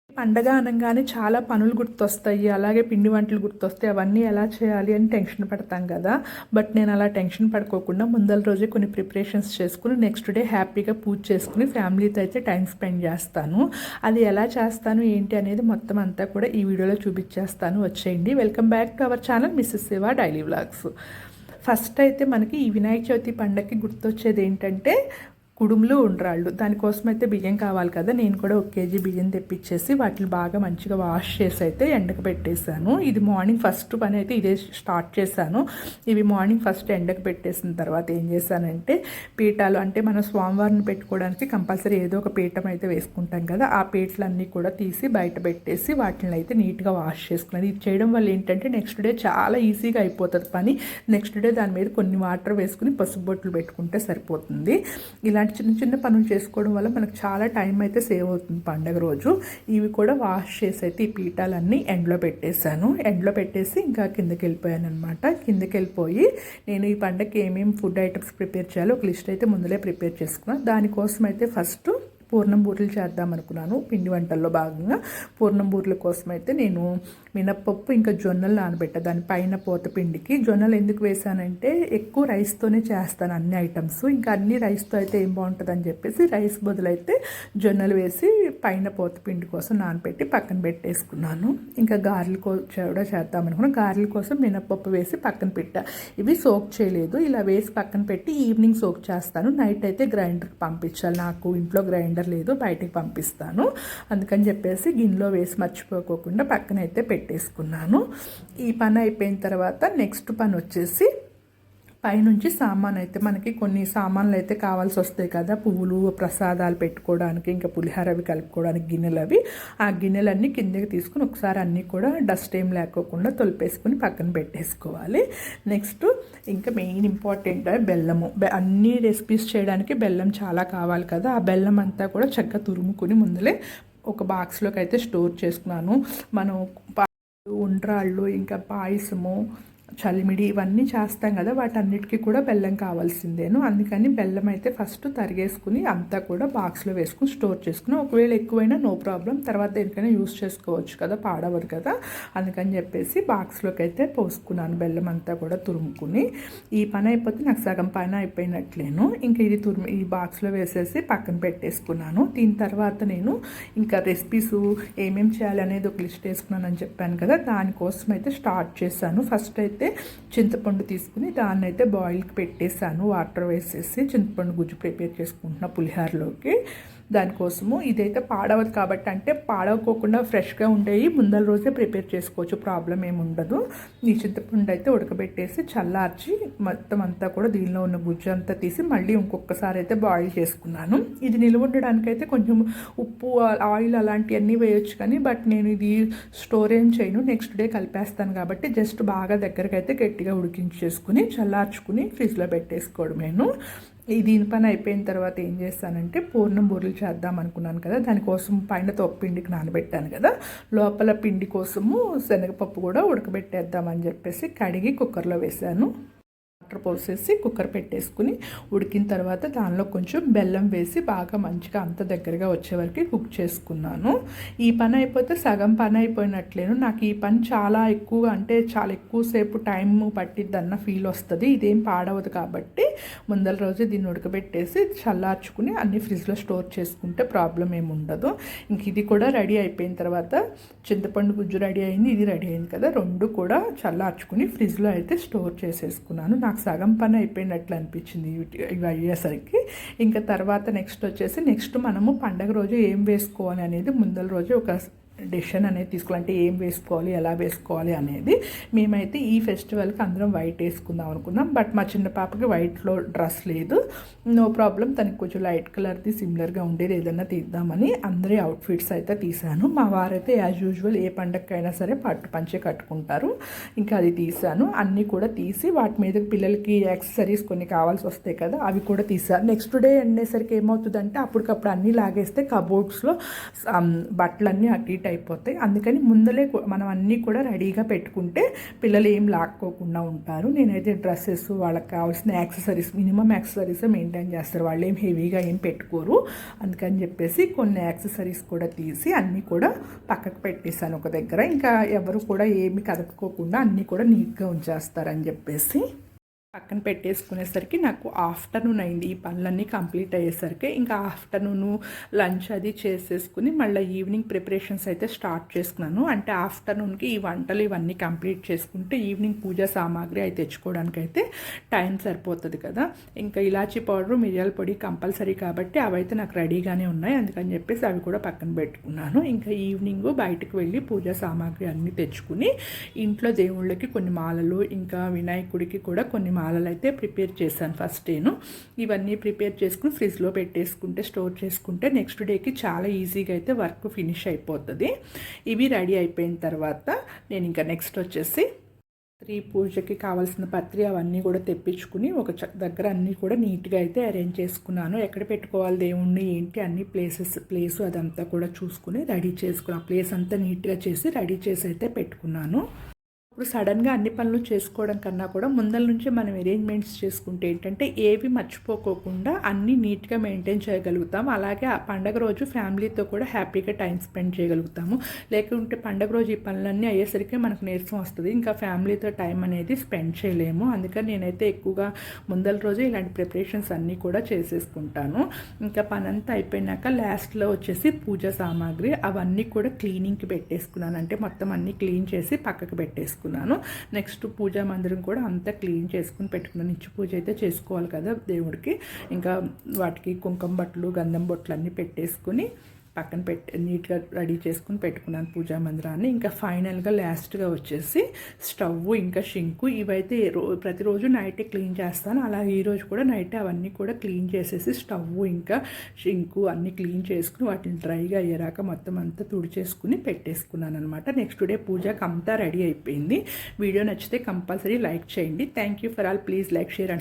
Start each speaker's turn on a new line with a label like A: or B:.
A: పండగ అనంగానే చాలా పనులు గుర్తొస్తాయి. అలాగే పిండి వంటలు గుర్తొస్తాయి. అవన్నీ ఎలా చేయాలి అని టెన్షన్ పడతాం కదా! బట్ నేను అలా టెన్షన్ పడుకోకుండా ముందల రోజే కొన్ని ప్రిపరేషన్స్ చేసుకుని నెక్స్ట్ డే హ్యాపీగా పూజ చేసుకుని ఫ్యామిలీతో అయితే టైం స్పెండ్ చేస్తాను. అది ఎలా చేస్తాను ఏంటి అనేది మొత్తం అంతా కూడా ఈ వీడియోలో చూపించేస్తాను. వచ్చేయండి. Welcome back to our channel Mrs Shiva daily vlogs. First అయితే మనకి ఈ వినాయక చవితి పండగకి గుర్తొచ్చేది ఏంటంటే కుడుములు ఉండ్రాళ్ళు. దానికోసం అయితే బియ్యం కావాలి కదా, నేను కూడా 1 కేజీ బియ్యం తెప్పించేసి వాటిని బాగా మంచిగా వాష్ చేసి అయితే ఎండకు పెట్టేశాను. ఇది మార్నింగ్ ఫస్ట్ పని అయితే ఇదే స్టార్ట్ చేశాను. ఇవి మార్నింగ్ ఫస్ట్ ఎండకు పెట్టేసిన తర్వాత ఏం చేశానంటే పీఠాలు, అంటే మనం స్వామివారిని పెట్టుకోవడానికి కంపల్సరీ ఏదో ఒక పీఠం అయితే వేసుకుంటాం కదా, ఆ పీటలన్నీ కూడా తీసి బయట పెట్టేసి వాటిని అయితే నీట్గా వాష్ చేసుకున్నాను. ఇది చేయడం వల్ల ఏంటంటే నెక్స్ట్ డే చాలా ఈజీగా అయిపోతుంది పని. నెక్స్ట్ డే దాని మీద కొన్ని వాటర్ వేసుకుని పసుపు బొట్లు పెట్టుకుంటే సరిపోతుంది. ఇలా చిన్న చిన్న పనులు చేసుకోవడం వల్ల మనకు చాలా టైం అయితే సేవ్ అవుతుంది పండగ రోజు. ఇవి కూడా వాష్ చేసి అయితే ఈ పీఠాలన్నీ ఎండలో పెట్టేశాను. ఎండలో పెట్టేసి ఇంకా కిందకి వెళ్ళిపోయాను అనమాట. కిందకి వెళ్ళిపోయి నేను ఈ పండగకి ఏమేమి ఫుడ్ ఐటమ్స్ ప్రిపేర్ చేయాలో ఒక లిస్ట్ అయితే ముందలే ప్రిపేర్ చేసుకున్నాను. దానికోసం అయితే ఫస్ట్ పూర్ణం బూరెలు చేద్దాం అనుకున్నాను. పిండి వంటల్లో భాగంగా పూర్ణం బూరెల కోసం అయితే నేను మినప్పప్పు ఇంకా జొన్నలు నానబెట్టా. దానిపైన పోత పిండికి జొన్నలు ఎందుకు వేసానంటే ఎక్కువ రైస్తోనే చేస్తాను అన్ని ఐటమ్స్. ఇంకా అన్ని రైస్తో అయితే ఏం బాగుంటుంది అని చెప్పేసి రైస్ బదులైతే జొన్నలు వేసి పైన పోత పిండి కోసం నానబెట్టి పక్కన పెట్టేసుకున్నాను. ఇంకా గారెలు కూడా చేద్దాం అనుకున్నాను. గారెల కోసం మినప్పప్పు వేసి పక్కన పెట్టా. ఇవి సోక్ చేయలేదు, ఇలా వేసి పక్కన పెట్టి ఈవినింగ్ సోక్ చేస్తాను. నైట్ అయితే గ్రైండర్కి పంపించాలి. నాకు ఇంట్లో గ్రైండర్ లేదు, బయటికి పంపిస్తాను. అందుకని చెప్పేసి గిన్నెలో వేసి మర్చిపోకోకుండా పక్కన అయితే పెట్టేసుకున్నాను. ఈ పని అయిపోయిన తర్వాత నెక్స్ట్ పని వచ్చేసి పైనుంచి సామాన్ అయితే మనకి కొన్ని సామాన్లు అయితే కావాల్సి వస్తాయి కదా, పువ్వులు ప్రసాదాలు పెట్టుకోవడానికి ఇంకా పులిహార అవి కలుపుకోవడానికి గిన్నెలు అవి. ఆ గిన్నెలన్నీ కిందకి తీసుకుని ఒకసారి అన్నీ కూడా డస్ట్ ఏం లేకోకుండా తొలిపేసుకుని పక్కన పెట్టేసుకోవాలి. నెక్స్ట్ ఇంకా మెయిన్ ఇంపార్టెంట్ బెల్లము. అన్ని రెసిపీస్ చేయడానికి బెల్లం చాలా కావాలి కదా, ఆ బెల్లం అంతా కూడా చక్కగా తురుముకుని ముందలే ఒక బాక్స్లోకి అయితే స్టోర్ చేసుకున్నాను. మనం ఉండ్రాళ్ళు ఇంకా పాయసము చలిమిడి ఇవన్నీ చేస్తాం కదా, వాటన్నిటికీ కూడా బెల్లం కావాల్సిందేను. అందుకని బెల్లం అయితే ఫస్ట్ తరిగేసుకుని అంతా కూడా బాక్స్లో వేసుకుని స్టోర్ చేసుకుని, ఒకవేళ ఎక్కువైనా నో ప్రాబ్లం, తర్వాత దేనికైనా యూస్ చేసుకోవచ్చు కదా, పాడవదు కదా. అందుకని చెప్పేసి బాక్స్లోకి అయితే పోసుకున్నాను బెల్లం అంతా కూడా తురుముకుని. ఈ పని అయిపోతే నాకు సగం పని అయిపోయినట్లేను. ఇంకా ఇది ఈ బాక్స్లో వేసేసి పక్కన పెట్టేసుకున్నాను. దీని తర్వాత నేను ఇంకా రెసిపీస్ ఏమేమి చేయాలి అనేది ఒక లిస్ట్ వేసుకున్నాను అని చెప్పాను కదా, దానికోసం అయితే స్టార్ట్ చేశాను. ఫస్ట్ అయితే చింతపండు తీసుకుని దాన్ని అయితే బాయిల్కి పెట్టేశాను. వాటర్ వేసేసి చింతపండు గుజ్జు ప్రిపేర్ చేసుకుంటున్నా పులిహోరలోకి. దానికోసము ఇదైతే పాడవదు కాబట్టి, అంటే పాడవకోకుండా ఫ్రెష్గా ఉండేవి ముందల రోజే ప్రిపేర్ చేసుకోవచ్చు, ప్రాబ్లం ఏమి ఉండదు. ఈ చింతపండు అయితే ఉడకబెట్టేసి చల్లార్చి మొత్తం అంతా కూడా దీనిలో ఉన్న గుజ్జు అంతా తీసి మళ్ళీ ఇంకొకసారి అయితే బాయిల్ చేసుకున్నాను. ఇది నిల్వ ఉండడానికి అయితే కొంచెం ఉప్పు ఆయిల్ అలాంటివన్నీ వేయొచ్చు కానీ, బట్ నేను ఇది స్టోర్ ఏం చేయను, నెక్స్ట్ డే కలిపేస్తాను కాబట్టి జస్ట్ బాగా దగ్గరకు అయితే గట్టిగా ఉడికించేసుకుని చల్లార్చుకుని ఫ్రిడ్జ్లో పెట్టేసుకోవడం. నేను దీని పని అయిపోయిన తర్వాత ఏం చేస్తానంటే పూర్ణం బూరెలు చేద్దాం అనుకున్నాను కదా, దానికోసం పైన తొప్పిండికి నానబెట్టాను కదా, లోపల పిండి కోసము శనగపప్పు కూడా ఉడకబెట్టేద్దామని చెప్పేసి కడిగి కుక్కర్లో వేశాను. వాటర్ పోసేసి కుక్కర్ పెట్టేసుకుని ఉడికిన తర్వాత దానిలో కొంచెం బెల్లం వేసి బాగా మంచిగా అంత దగ్గరగా వచ్చే వరకు కుక్ చేసుకున్నాను. ఈ పని అయిపోతే సగం పని అయిపోయినట్లేను. నాకు ఈ పని చాలా ఎక్కువగా, అంటే చాలా ఎక్కువసేపు టైం పట్టిద్ది అన్న ఫీల్ వస్తుంది. ఇదేం పాడవదు కాబట్టి ముందల రోజు దీన్ని ఉడకబెట్టేసి చల్లార్చుకుని అన్ని ఫ్రిడ్జ్లో స్టోర్ చేసుకుంటే ప్రాబ్లం ఏమి ఉండదు. ఇంక ఇది కూడా రెడీ అయిపోయిన తర్వాత చింతపండు గుజ్జు రెడీ అయింది, ఇది రెడీ అయింది కదా, రెండు కూడా చల్లార్చుకుని ఫ్రిడ్జ్లో అయితే స్టోర్ చేసేసుకున్నాను. నాకు సగం పని అయిపోయినట్లు అనిపించింది ఇవి అయ్యేసరికి. ఇంకా తర్వాత నెక్స్ట్ మనము పండగ రోజు ఏం వేసుకోవాలి అనేది ముందల రోజు ఒక డెసిషన్ అనేది తీసుకోవాలంటే ఏం వేసుకోవాలి, ఎలా వేసుకోవాలి అనేది. మేమైతే ఈ ఫెస్టివల్కి అందరం వైట్ వేసుకుందాం అనుకున్నాం, బట్ మా చిన్న పాపకి వైట్లో డ్రెస్ లేదు. నో ప్రాబ్లం, తనకి కొంచెం లైట్ కలర్ది సిమిలర్గా ఉండేది ఏదైనా తీద్దామని అందరి అవుట్ఫిట్స్ అయితే తీశాను. మా వారైతే యాజ్ యూజువల్ ఏ పండగకైనా సరే పట్టు పంచే కట్టుకుంటారు. ఇంకా అది తీసాను. అన్నీ కూడా తీసి వాటి మీద పిల్లలకి యాక్సెసరీస్ కొన్ని కావాల్సి వస్తాయి కదా, అవి కూడా తీసాను. నెక్స్ట్ డే ఎండేసరికి ఏమవుతుందంటే అప్పటికప్పుడు అన్నీ లాగేస్తే కబోర్డ్స్లో బట్టలన్నీ అటు కంప్లీట్ అయిపోతాయి. అందుకని ముందలే మనం అన్నీ కూడా రెడీగా పెట్టుకుంటే పిల్లలు ఏం లాక్కోకుండా ఉంటారు. నేనైతే డ్రెస్సెస్, వాళ్ళకి కావాల్సిన యాక్సెసరీస్, మినిమం యాక్సెసరీస్ మెయింటైన్ చేస్తారు. వాళ్ళు ఏం హెవీగా ఏం పెట్టుకోరు. అందుకని చెప్పేసి కొన్ని యాక్సెసరీస్ కూడా తీసి అన్నీ కూడా పక్కకు పెట్టేశాను ఒక దగ్గర. ఇంకా ఎవరు కూడా ఏమి కదపుకోకుండా అన్నీ కూడా నీట్గా ఉంచేస్తారని చెప్పేసి పక్కన పెట్టేసుకునేసరికి నాకు ఆఫ్టర్నూన్ అయింది. ఈ పనులన్నీ కంప్లీట్ అయ్యేసరికి ఇంకా ఆఫ్టర్నూను లంచ్ అది చేసేసుకుని మళ్ళీ ఈవినింగ్ ప్రిపరేషన్స్ అయితే స్టార్ట్ చేసుకున్నాను. అంటే ఆఫ్టర్నూన్కి ఈ వంటలు ఇవన్నీ కంప్లీట్ చేసుకుంటే ఈవినింగ్ పూజా సామాగ్రి అయితే తెచ్చుకోవడానికి అయితే టైం సరిపోతుంది కదా. ఇంకా ఇలాచీ పౌడరు, మిరియాల పొడి కంపల్సరీ కాబట్టి అవైతే నాకు రెడీగానే ఉన్నాయి. అందుకని చెప్పేసి అవి కూడా పక్కన పెట్టుకున్నాను. ఇంకా ఈవినింగ్ బయటకు వెళ్ళి పూజా సామాగ్రి అన్నీ తెచ్చుకుని ఇంట్లో దేవుళ్ళకి కొన్ని మాలలు, ఇంకా వినాయకుడికి కూడా కొన్ని మాలలు అయితే ప్రిపేర్ చేశాను ఫస్ట్ డేను. ఇవన్నీ ప్రిపేర్ చేసుకుని ఫ్రిడ్జ్లో పెట్టేసుకుంటే, స్టోర్ చేసుకుంటే నెక్స్ట్ డేకి చాలా ఈజీగా అయితే వర్క్ ఫినిష్ అయిపోతుంది. ఇవి రెడీ అయిపోయిన తర్వాత నేను ఇంకా నెక్స్ట్ వచ్చేసి పూజకి కావాల్సిన పత్రి అవన్నీ కూడా తెప్పించుకుని ఒక దగ్గర అన్నీ కూడా నీట్గా అయితే అరేంజ్ చేసుకున్నాను. ఎక్కడ పెట్టుకోవాలి దేవుణ్ణి ఏంటి అన్ని ప్లేసు అదంతా కూడా చూసుకుని రెడీ చేసుకుని ఆ ప్లేస్ అంతా నీట్గా చేసి రెడీ చేసి అయితే పెట్టుకున్నాను. ఇప్పుడు సడన్గా అన్ని పనులు చేసుకోవడం కన్నా కూడా ముందల నుంచి మనం అరేంజ్మెంట్స్ చేసుకుంటే ఏంటంటే ఏవి మర్చిపోకోకుండా అన్నీ నీట్గా మెయింటైన్ చేయగలుగుతాం. అలాగే ఆ పండగ రోజు ఫ్యామిలీతో కూడా హ్యాపీగా టైం స్పెండ్ చేయగలుగుతాము. లేకుంటే పండగ రోజు ఈ పనులన్నీ అయ్యేసరికి మనకు నీరసం వస్తుంది, ఇంకా ఫ్యామిలీతో టైం అనేది స్పెండ్ చేయలేము. అందుకని నేనైతే ఎక్కువగా ముందల రోజు ఇలాంటి ప్రిపరేషన్స్ అన్నీ కూడా చేసేసుకుంటాను. ఇంకా పని అంతా అయిపోయినాక లాస్ట్లో వచ్చేసి పూజా సామాగ్రి అవన్నీ కూడా క్లీనింగ్కి పెట్టేసుకున్నాను. అంటే మొత్తం అన్నీ క్లీన్ చేసి పక్కకు పెట్టేసుకున్నాను. నెక్స్ట్ పూజా మందిరం కూడా అంతా క్లీన్ చేసుకుని పెట్టుకున్నాను. నిత్య పూజ అయితే చేసుకోవాలి కదా దేవుడికి. ఇంకా వాటికి కుంకుమ బట్టలు, గంధం బొట్లు అన్నీ పెట్టేసుకుని పక్కన నీట్గా రెడీ చేసుకుని పెట్టుకున్నాను పూజా మందిరాన్ని. ఇంకా ఫైనల్గా లాస్ట్గా వచ్చేసి స్టవ్, ఇంకా షింకు ఇవైతే ప్రతిరోజు నైటే క్లీన్ చేస్తాను. అలాగే ఈరోజు కూడా నైటే అవన్నీ కూడా క్లీన్ చేసేసి స్టవ్, ఇంకా షింకు అన్నీ క్లీన్ చేసుకుని వాటిని డ్రైగా అయ్యేరాక మొత్తం అంతా తుడిచేసుకుని పెట్టేసుకున్నాను అనమాట. నెక్స్ట్ డే పూజకి అంతా రెడీ అయిపోయింది. వీడియో నచ్చితే కంపల్సరీ లైక్ చేయండి. Thank you for all. Please like, share.